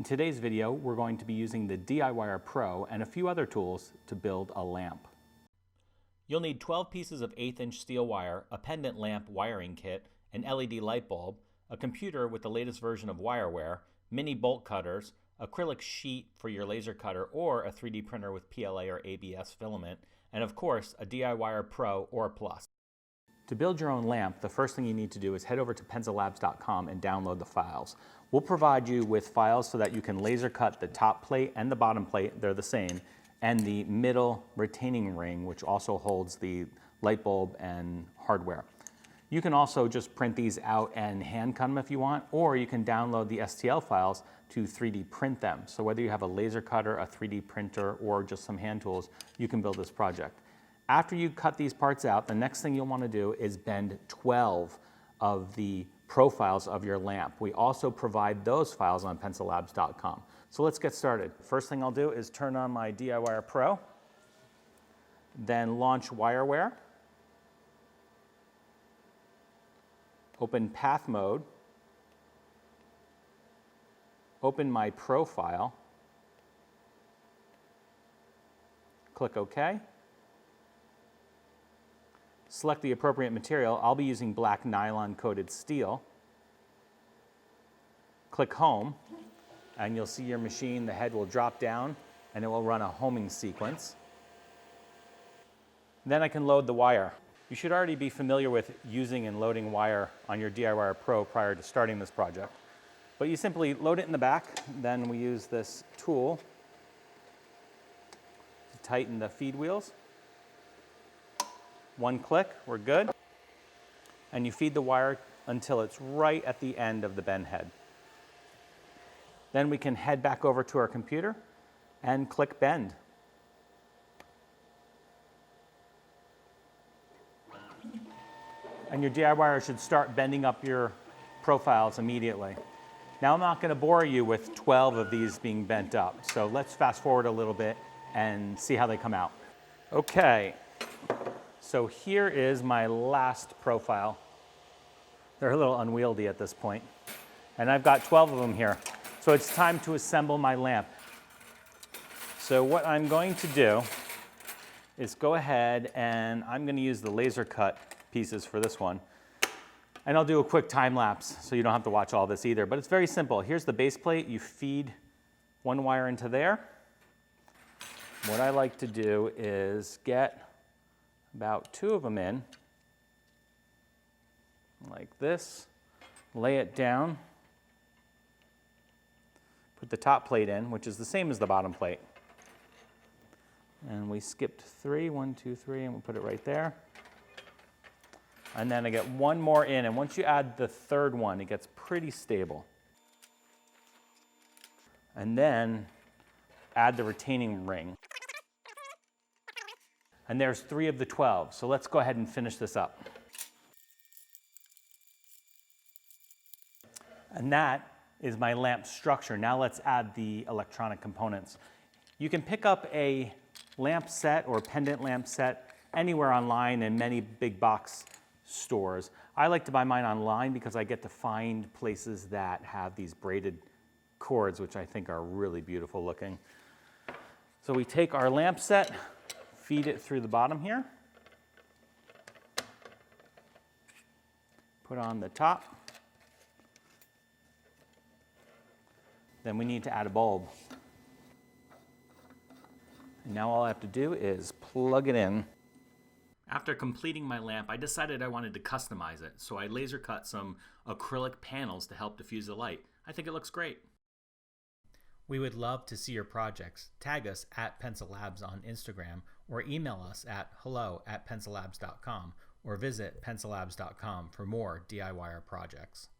today's video, we're going to be using the DIYer Pro and a few other tools to build a lamp. You'll need 12 pieces of 1/8" steel wire, a pendant lamp wiring kit, an LED light bulb, a computer with the latest version of WireWare, mini bolt cutters, acrylic sheet for your laser cutter or a 3D printer with PLA or ABS filament, and of course a DIYer Pro or Plus. To build your own lamp, the first thing you need to do is head over to pensalabs.com and download the files. We'll provide you with files so that you can laser cut the top plate and the bottom plate, they're the same, and the middle retaining ring, which also holds the light bulb and hardware. You can also just print these out and hand cut them if you want, or you can download the STL files to 3D print them. So whether you have a laser cutter, a 3D printer, or just some hand tools, you can build this project. After you cut these parts out, the next thing you'll want to do is bend 12 of the profiles of your lamp. We also provide those files on pensalabs.com. So let's get started. First thing I'll do is turn on my DIYer Pro, then launch WireWare, open Path Mode, open my profile, click OK. Select the appropriate material. I'll be using black nylon coated steel. Click Home, and you'll see your machine. The head will drop down, and it will run a homing sequence. Then I can load the wire. You should already be familiar with using and loading wire on your DIYer Pro prior to starting this project. But you simply load it in the back, then we use this tool to tighten the feed wheels. One click, we're good. And you feed the wire until it's right at the end of the bend head. Then we can head back over to our computer and click Bend. And your DIYer should start bending up your profiles immediately. Now I'm not going to bore you with 12 of these being bent up, so let's fast forward a little bit and see how they come out. Okay. So here is my last profile. They're a little unwieldy at this point. And I've got 12 of them here. So it's time to assemble my lamp. So what I'm going to do is go ahead and I'm going to use the laser cut pieces for this one. And I'll do a quick time lapse so you don't have to watch all this either. But it's very simple. Here's the base plate. You feed one wire into there. What I like to do is get about 2 of them in, like this, lay it down, put the top plate in, which is the same as the bottom plate. And we skipped 3, 1, 2, 3, and we'll put it right there. And then I get one more in, and once you add the third one, it gets pretty stable. And then add the retaining ring. And there's 3 of the 12, so let's go ahead and finish this up. And that is my lamp structure. Now let's add the electronic components. You can pick up a lamp set or pendant lamp set anywhere online in many big box stores. I like to buy mine online because I get to find places that have these braided cords, which I think are really beautiful looking. So we take our lamp set, feed it through the bottom here, put on the top, then we need to add a bulb. And now all I have to do is plug it in. After completing my lamp, I decided I wanted to customize it, so I laser cut some acrylic panels to help diffuse the light. I think it looks great. We would love to see your projects. Tag us at Pensa Labs on Instagram or email us at hello@pensalabs.com or visit pensalabs.com for more DIYer projects.